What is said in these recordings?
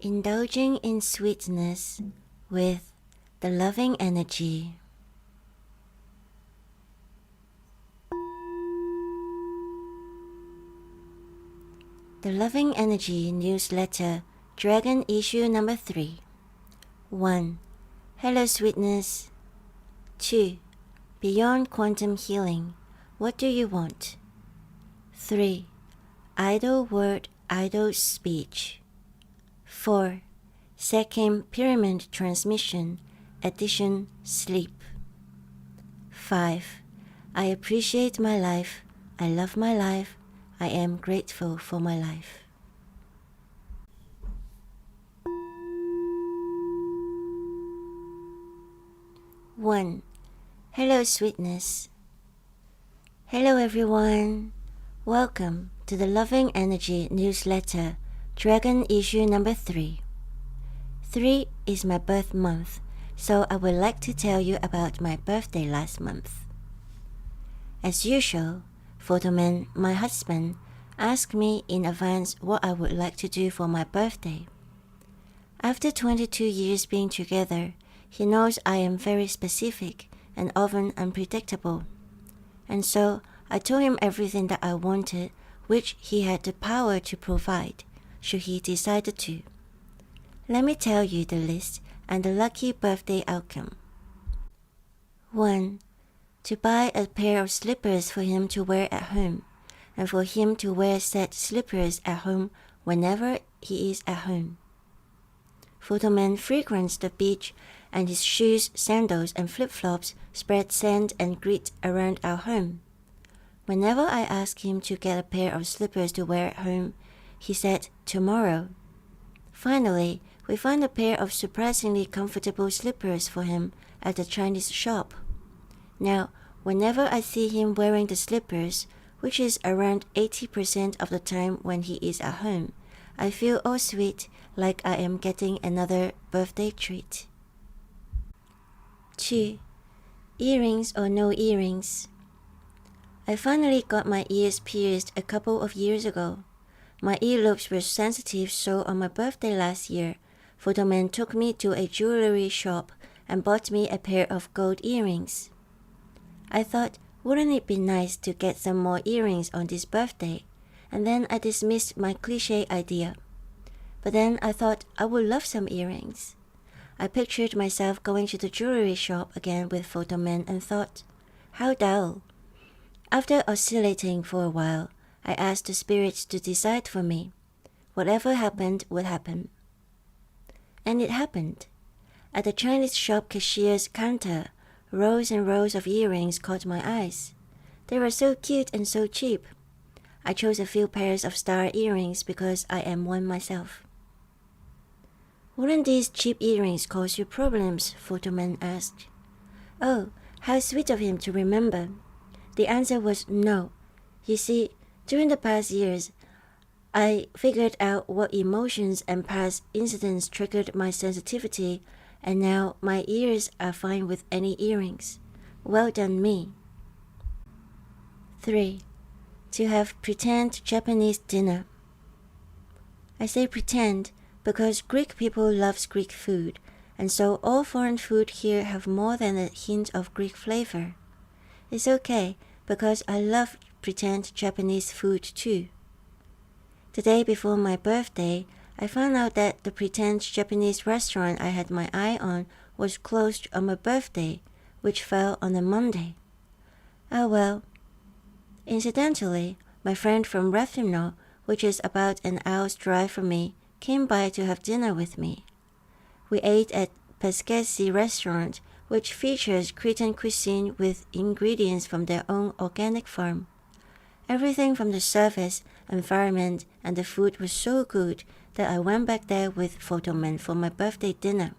Indulging in sweetness with the loving energy. The Loving Energy Newsletter, Dragon Issue Number 3. 1. Hello Sweetness. 2. Beyond Quantum Healing, what do you want? 3. Idle Word, Idle Speech. 4. Second Pyramid Transmission, Edition Sleep. 5. I appreciate my life, I love my life, I am grateful for my life. One. Hello Sweetness. Hello everyone. Welcome to the Loving Energy Newsletter, Dragon Issue Number 3. 3 is my birth month, so I would like to tell you about my birthday last month. As usual, Photoman, my husband, asked me in advance what I would like to do for my birthday. After 22 years being together, he knows I am very specific and often unpredictable. And so I told him everything that I wanted, which he had the power to provide, should he decide to. Let me tell you the list and the lucky birthday outcome. 1. To buy a pair of slippers for him to wear at home, and for him to wear said slippers at home whenever he is at home. Photoman frequents the beach, and his shoes, sandals, and flip-flops spread sand and grit around our home. Whenever I ask him to get a pair of slippers to wear at home, he said, tomorrow. Finally, we found a pair of surprisingly comfortable slippers for him at the Chinese shop. Now, whenever I see him wearing the slippers, which is around 80% of the time when he is at home, I feel all sweet, like I am getting another birthday treat. 2. Earrings or no earrings? I finally got my ears pierced a couple of years ago. My earlobes were sensitive, so on my birthday last year, Photoman took me to a jewelry shop and bought me a pair of gold earrings. I thought, wouldn't it be nice to get some more earrings on this birthday? And then I dismissed my cliché idea. But then I thought I would love some earrings. I pictured myself going to the jewelry shop again with Photoman and thought, how dull. After oscillating for a while, I asked the spirits to decide for me. Whatever happened would happen. And it happened. At the Chinese shop cashier's counter, rows and rows of earrings caught my eyes. They were so cute and so cheap. I chose a few pairs of star earrings because I am one myself. Wouldn't these cheap earrings cause you problems? Photoman asked. Oh, how sweet of him to remember. The answer was no. You see, during the past years, I figured out what emotions and past incidents triggered my sensitivity, and now my ears are fine with any earrings. Well done me. 3. To have pretend Japanese dinner. I say pretend because Greek people love Greek food, and so all foreign food here have more than a hint of Greek flavor. It's okay because I love pretend Japanese food too. The day before my birthday, I found out that the pretend Japanese restaurant I had my eye on was closed on my birthday, which fell on a Monday. Oh well. Incidentally, my friend from Rathimno, which is about an hour's drive from me, came by to have dinner with me. We ate at Pesquesi restaurant, which features Cretan cuisine with ingredients from their own organic farm. Everything from the service, environment, and the food was so good that I went back there with Photoman for my birthday dinner.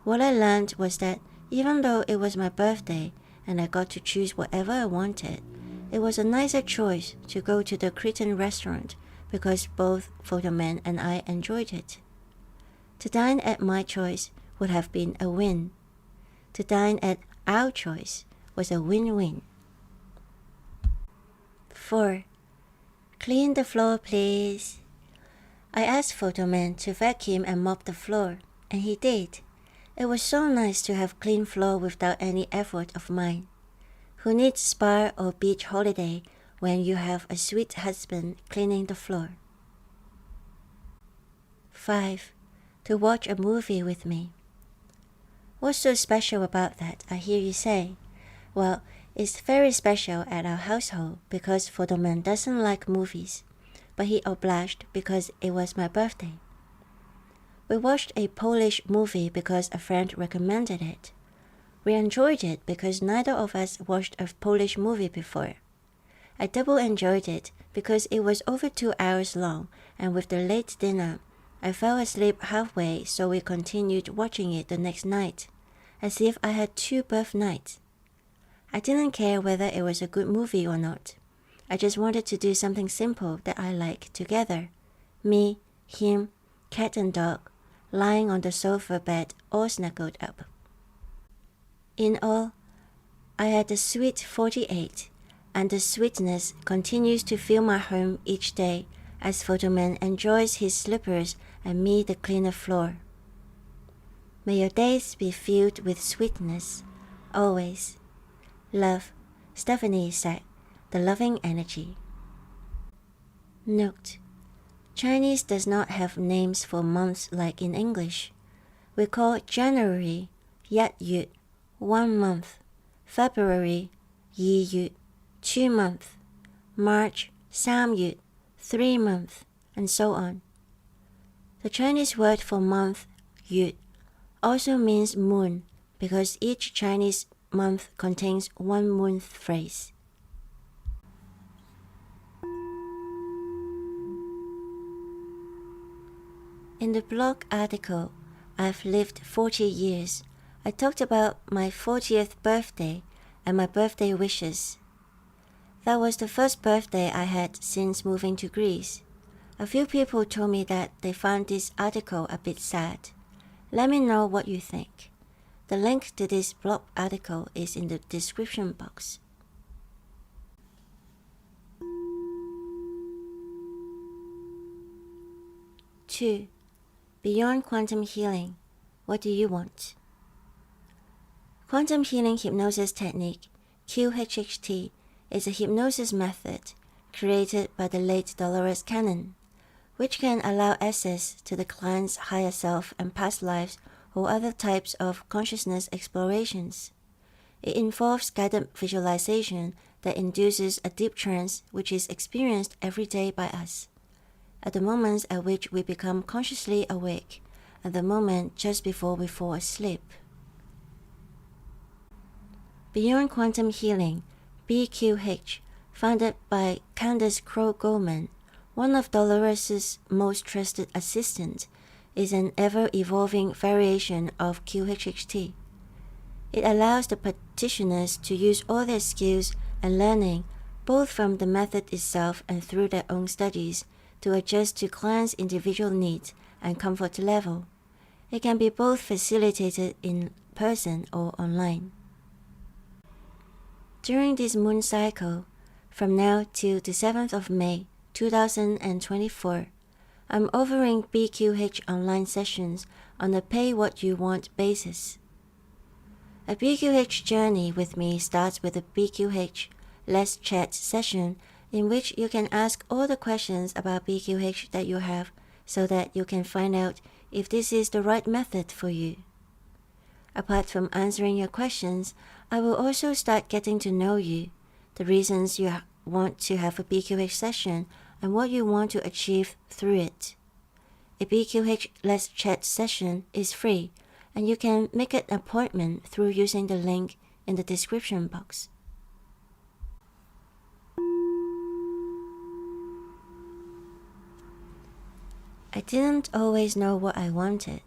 What I learned was that even though it was my birthday and I got to choose whatever I wanted, it was a nicer choice to go to the Cretan restaurant because both Photoman and I enjoyed it. To dine at my choice would have been a win. To dine at our choice was a win-win. 4. Clean the floor, please. I asked Photoman to vacuum and mop the floor, and he did. It was so nice to have clean floor without any effort of mine. Who needs spa or beach holiday when you have a sweet husband cleaning the floor? 5. To watch a movie with me. What's so special about that, I hear you say? Well, it's very special at our household because Photoman doesn't like movies, but he obliged because it was my birthday. We watched a Polish movie because a friend recommended it. We enjoyed it because neither of us watched a Polish movie before. I double enjoyed it because it was over 2 hours long, and with the late dinner, I fell asleep halfway, so we continued watching it the next night, as if I had 2 birth nights. I didn't care whether it was a good movie or not. I just wanted to do something simple that I like together. Me, him, cat and dog, lying on the sofa bed all snuggled up. In all, I had a sweet 48, and the sweetness continues to fill my home each day as Photoman enjoys his slippers and me the cleaner floor. May your days be filled with sweetness, always. Love, Stephanie said, the loving energy. Note: Chinese does not have names for months like in English. We call January Yat Yut, 1 month, February Yi Yut, 2 months, March Sam Yut, 3 months, and so on. The Chinese word for month, Yut, also means moon because each Chinese month contains 1 moon phrase. In the blog article, I've lived 40 years, I talked about my 40th birthday and my birthday wishes. That was the first birthday I had since moving to Greece. A few people told me that they found this article a bit sad. Let me know what you think. The link to this blog article is in the description box. Two. Beyond quantum healing, what do you want? Quantum healing hypnosis technique, QHHT, is a hypnosis method created by the late Dolores Cannon, which can allow access to the client's higher self and past lives or other types of consciousness explorations. It involves guided visualization that induces a deep trance which is experienced every day by us, at the moments at which we become consciously awake, at the moment just before we fall asleep. Beyond Quantum Healing, BQH, founded by Candace Crowe Goldman, one of Dolores' most trusted assistants, is an ever-evolving variation of QHHT. It allows the practitioners to use all their skills and learning, both from the method itself and through their own studies, to adjust to clients' individual needs and comfort level. It can be both facilitated in person or online. During this moon cycle, from now till the 7th of May 2024, I'm offering BQH online sessions on a pay-what-you-want basis. A BQH journey with me starts with a BQH Let's Chat session in which you can ask all the questions about BQH that you have so that you can find out if this is the right method for you. Apart from answering your questions, I will also start getting to know you, the reasons you want to have a BQH session, and what you want to achieve through it. A BQH Let's Chat session is free, and you can make an appointment through using the link in the description box. I didn't always know what I wanted.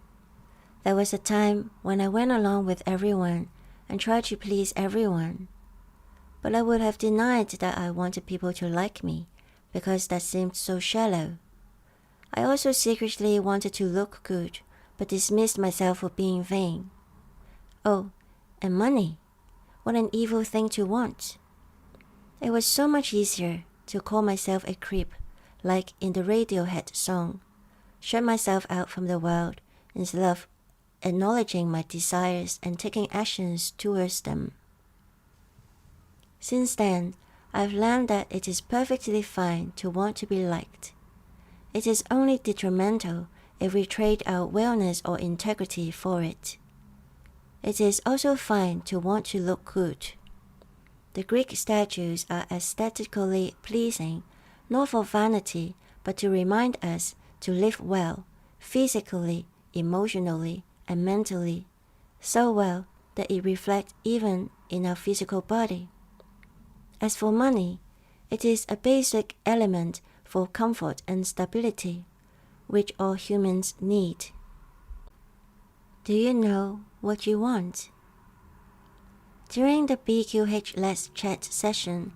There was a time when I went along with everyone and tried to please everyone. But I would have denied that I wanted people to like me, because that seemed so shallow. I also secretly wanted to look good, but dismissed myself for being vain. Oh, and money. What an evil thing to want. It was so much easier to call myself a creep, like in the Radiohead song, shut myself out from the world instead of acknowledging my desires and taking actions towards them. Since then, I've learned that it is perfectly fine to want to be liked. It is only detrimental if we trade our wellness or integrity for it. It is also fine to want to look good. The Greek statues are aesthetically pleasing, not for vanity, but to remind us to live well, physically, emotionally, and mentally, so well that it reflects even in our physical body. As for money, it is a basic element for comfort and stability, which all humans need. Do you know what you want? During the BQH Let's Chat session,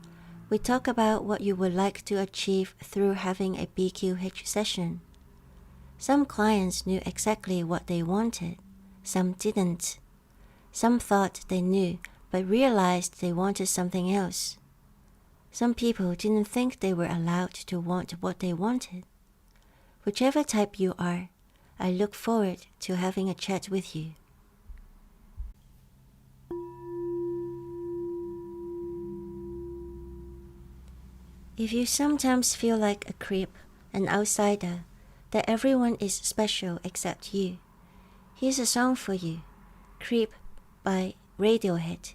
we talk about what you would like to achieve through having a BQH session. Some clients knew exactly what they wanted, some didn't. Some thought they knew but realized they wanted something else. Some people didn't think they were allowed to want what they wanted. Whichever type you are, I look forward to having a chat with you. If you sometimes feel like a creep, an outsider, that everyone is special except you, here's a song for you, Creep by Radiohead.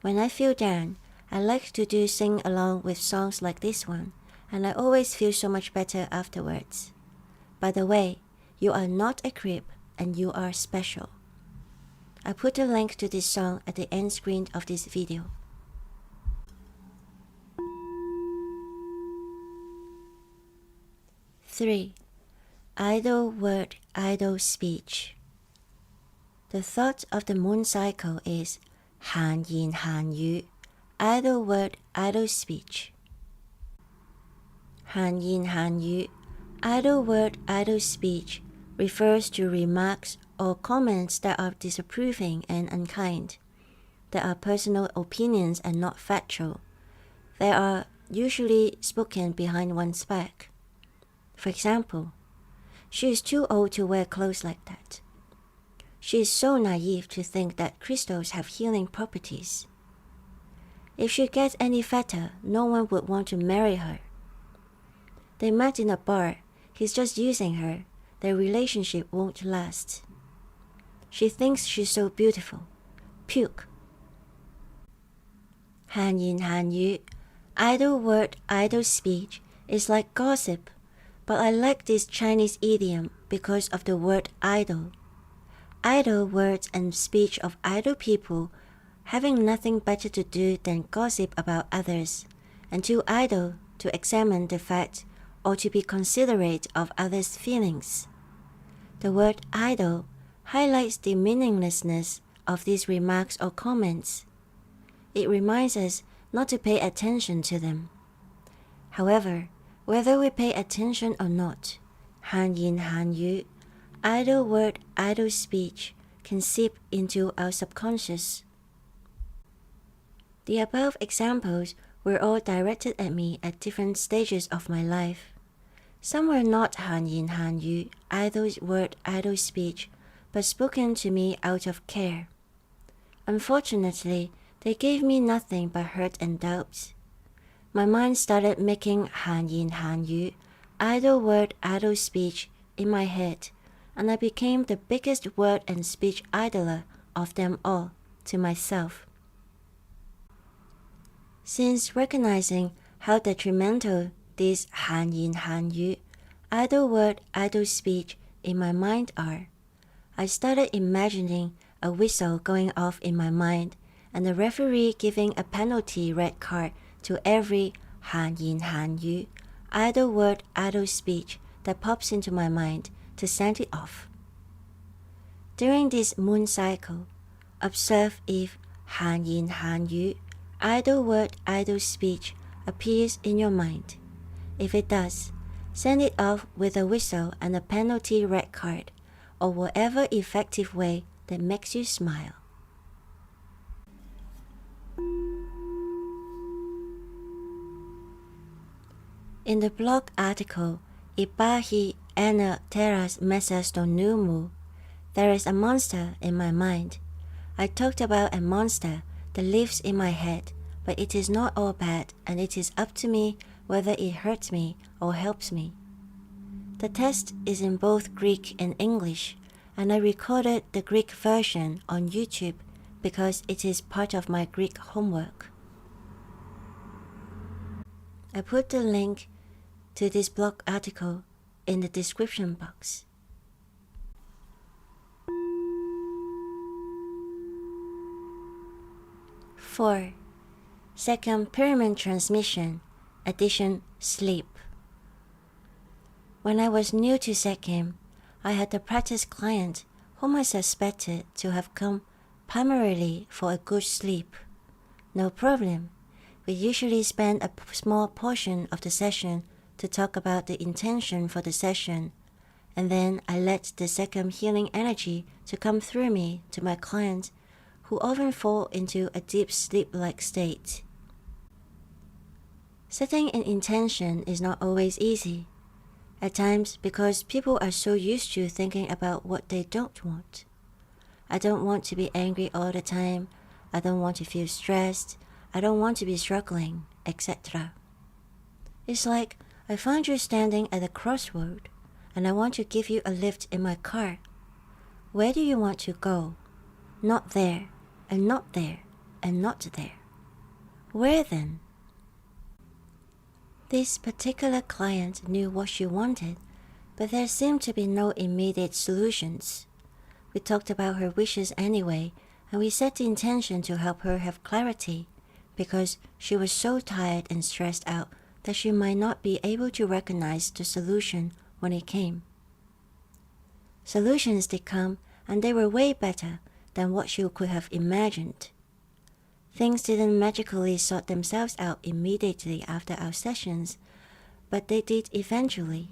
When I feel down, I like to do sing-along with songs like this one, and I always feel so much better afterwards. By the way, you are not a creep and you are special. I put a link to this song at the end screen of this video. Three, idle word, idle speech. The thought of the moon cycle is 閒言閒語, idle word, idle speech. 閒言閒語, idle word, idle speech refers to remarks or comments that are disapproving and unkind, that are personal opinions and not factual. They are usually spoken behind one's back. For example, she is too old to wear clothes like that. She is so naive to think that crystals have healing properties. If she gets any fatter, no one would want to marry her. They met in a bar. He's just using her. Their relationship won't last. She thinks she's so beautiful. Puke. 閒言閒語, idle word, idle speech is like gossip, but I like this Chinese idiom because of the word idle. Idle words and speech of idle people having nothing better to do than gossip about others, and too idle to examine the fact or to be considerate of others' feelings. The word idle highlights the meaninglessness of these remarks or comments. It reminds us not to pay attention to them. However, whether we pay attention or not, 閒言閒語, idle word, idle speech can seep into our subconscious. The above examples were all directed at me at different stages of my life. Some were not 閒言閒語, idle word, idle speech, but spoken to me out of care. Unfortunately, they gave me nothing but hurt and doubt. My mind started making 閒言閒語, idle word, idle speech in my head, and I became the biggest word and speech idler of them all to myself. Since recognizing how detrimental these 閒言閒語, idle word, idle speech in my mind are, I started imagining a whistle going off in my mind and the referee giving a penalty red card to every 閒言閒語, idle word, idle speech that pops into my mind to send it off. During this moon cycle, observe if 閒言閒語, idle word, idle speech appears in your mind. If it does, send it off with a whistle and a penalty red card, or whatever effective way that makes you smile. In the blog article, Ibahi Anna Terras Mesas don Numu, there is a monster in my mind. I talked about a monster that lives in my head, but it is not all bad, and it is up to me whether it hurts me or helps me. The test is in both Greek and English, and I recorded the Greek version on YouTube because it is part of my Greek homework. I put the link to this blog article in the description box. Four, second pyramid transmission, addition sleep. When I was new to Second, I had a practice client whom I suspected to have come primarily for a good sleep. No problem. We usually spend a small portion of the session to talk about the intention for the session, and then I let the second healing energy to come through me to my client, who often fall into a deep sleep-like state. Setting an intention is not always easy. At times, because people are so used to thinking about what they don't want. I don't want to be angry all the time. I don't want to feel stressed. I don't want to be struggling, etc. It's like I find you standing at a crossroad, and I want to give you a lift in my car. Where do you want to go? Not there, and not there, and not there. Where then? This particular client knew what she wanted, but there seemed to be no immediate solutions. We talked about her wishes anyway, and we set the intention to help her have clarity, because she was so tired and stressed out that she might not be able to recognize the solution when it came. Solutions did come, and they were way better than what she could have imagined. Things didn't magically sort themselves out immediately after our sessions, but they did eventually.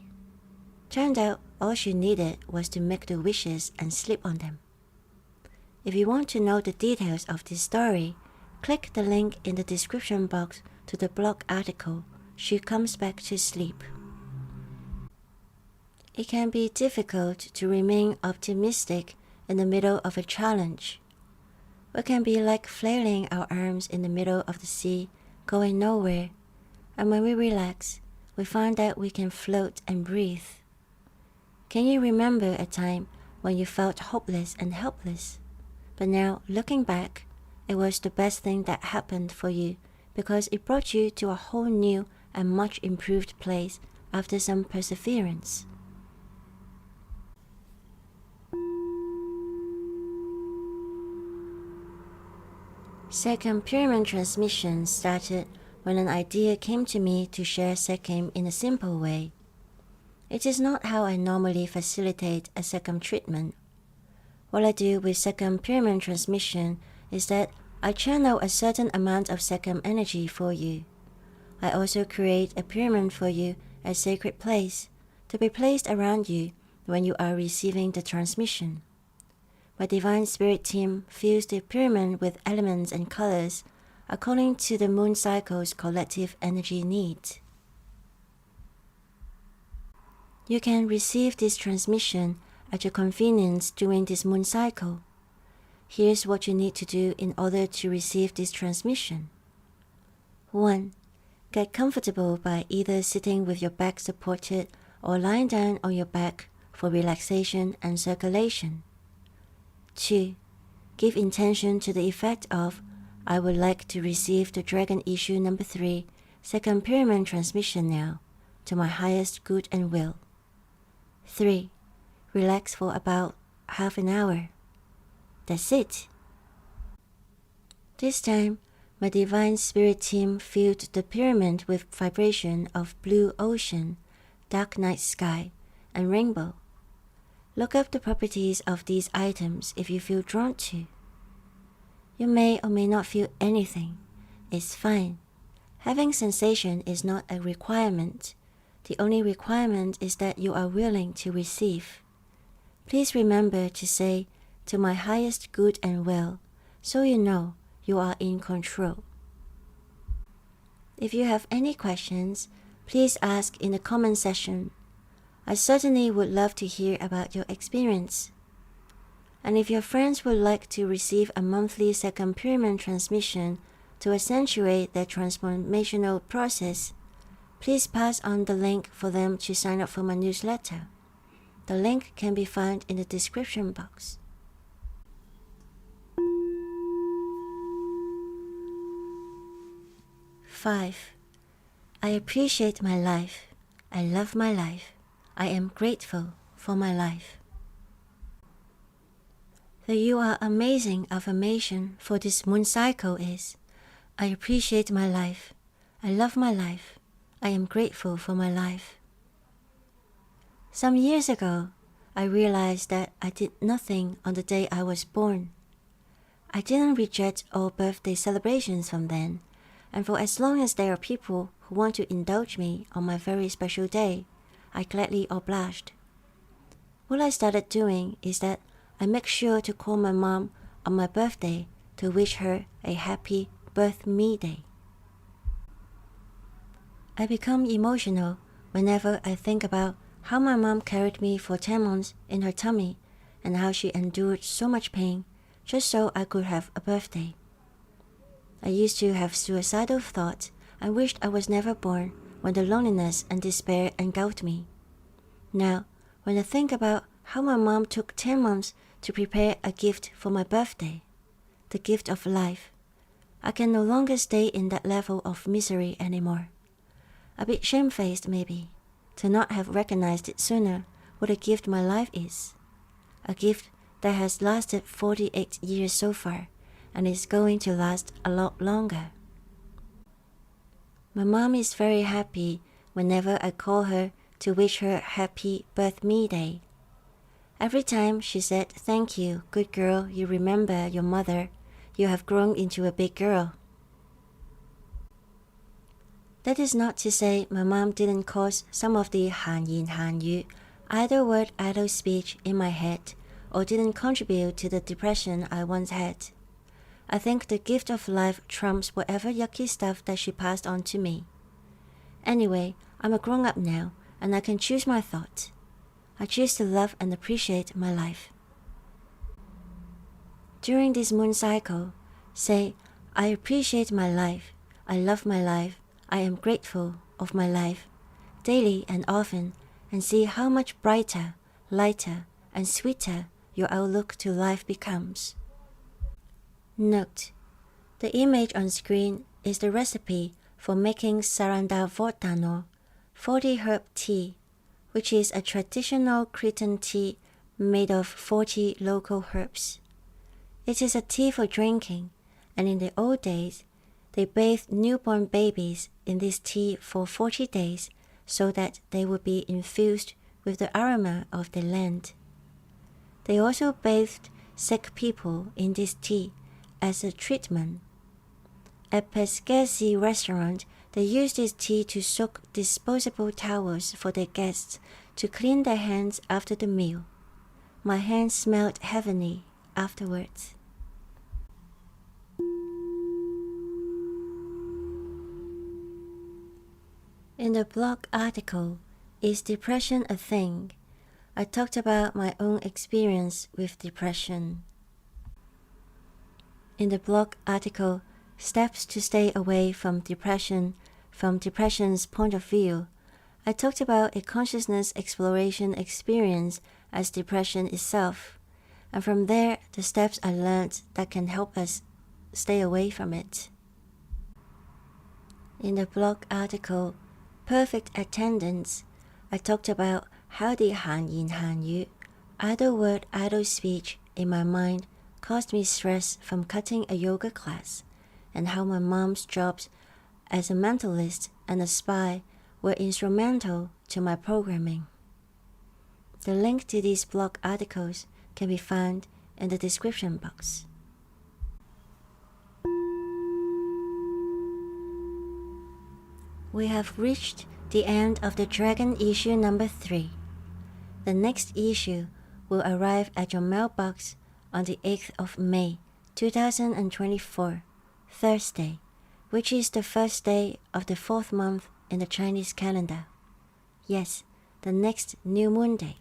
Turned out all she needed was to make the wishes and sleep on them. If you want to know the details of this story, click the link in the description box to the blog article, She Comes Back to Sleep. It can be difficult to remain optimistic in the middle of a challenge. We can be like flailing our arms in the middle of the sea, going nowhere, and when we relax, we find that we can float and breathe. Can you remember a time when you felt hopeless and helpless? But now, looking back, it was the best thing that happened for you because it brought you to a whole new and much improved place after some perseverance. Second pyramid transmission started when an idea came to me to share Second in a simple way. It is not how I normally facilitate a Second treatment. What I do with Second pyramid transmission is that I channel a certain amount of Second energy for you. I also create a pyramid for you at a sacred place to be placed around you when you are receiving the transmission. My Divine Spirit team fills the pyramid with elements and colors according to the moon cycle's collective energy needs. You can receive this transmission at your convenience during this moon cycle. Here's what you need to do in order to receive this transmission. 1. Get comfortable by either sitting with your back supported or lying down on your back for relaxation and circulation. 2. Give intention to the effect of, I would like to receive the Dragon Issue number 3, Second pyramid transmission now, to my highest good and will. 3. Relax for about half an hour. That's it. This time, my Divine Spirit team filled the pyramid with vibration of blue ocean, dark night sky, and rainbow. Look up the properties of these items if you feel drawn to. You may or may not feel anything. It's fine. Having sensation is not a requirement. The only requirement is that you are willing to receive. Please remember to say, to my highest good and will, so you know you are in control. If you have any questions, please ask in the comment section. I certainly would love to hear about your experience. And if your friends would like to receive a monthly second pyramid transmission to accentuate their transformational process, please pass on the link for them to sign up for my newsletter. The link can be found in the description box. Five. I appreciate my life. I love my life. I am grateful for my life. The "You are amazing" affirmation for this moon cycle is, I appreciate my life. I love my life. I am grateful for my life. Some years ago, I realized that I did nothing on the day I was born. I didn't reject all birthday celebrations from then, and for as long as there are people who want to indulge me on my very special day, I gladly obliged. What I started doing is that I make sure to call my mom on my birthday to wish her a happy birth me day. I become emotional whenever I think about how my mom carried me for 10 months in her tummy and how she endured so much pain just so I could have a birthday. I used to have suicidal thoughts and wished I was never born when the loneliness and despair engulfed me. Now, when I think about how my mom took 10 months to prepare a gift for my birthday, the gift of life, I can no longer stay in that level of misery anymore. A bit shamefaced maybe, to not have recognized it sooner what a gift my life is. A gift that has lasted 48 years so far and is going to last a lot longer. My mom is very happy whenever I call her to wish her happy birth me day. Every time she said, "Thank you, good girl, you remember your mother. You have grown into a big girl." That is not to say my mom didn't cause some of the 閒言閒語, idle word, idle speech in my head, or didn't contribute to the depression I once had. I think the gift of life trumps whatever yucky stuff that she passed on to me. Anyway, I'm a grown-up now, and I can choose my thoughts. I choose to love and appreciate my life. During this moon cycle, say, I appreciate my life, I love my life, I am grateful of my life, daily and often, and see how much brighter, lighter, and sweeter your outlook to life becomes. Note: the image on screen is the recipe for making Sarandavotano 40 herb tea, which is a traditional Cretan tea made of 40 local herbs. It is a tea for drinking, and in the old days, they bathed newborn babies in this tea for 40 days so that they would be infused with the aroma of the land. They also bathed sick people in this tea as a treatment. At Pescesi restaurant, they use this tea to soak disposable towels for their guests to clean their hands after the meal. My hands smelled heavenly afterwards. In the blog article, Is Depression a Thing?, I talked about my own experience with depression. In the blog article, Steps to Stay Away from Depression from Depression's Point of View, I talked about a consciousness exploration experience as depression itself, and from there, the steps I learned that can help us stay away from it. In the blog article, Perfect Attendance, I talked about how the 閒言閒語, idle word, idle speech in my mind caused me stress from cutting a yoga class, and how my mom's jobs as a mentalist and a spy were instrumental to my programming. The link to these blog articles can be found in the description box. We have reached the end of the Dragon issue number 3. The next issue will arrive at your mailbox on the 8th of May, 2024, Thursday, which is the first day of the 4th month in the Chinese calendar. Yes, the next new moon day.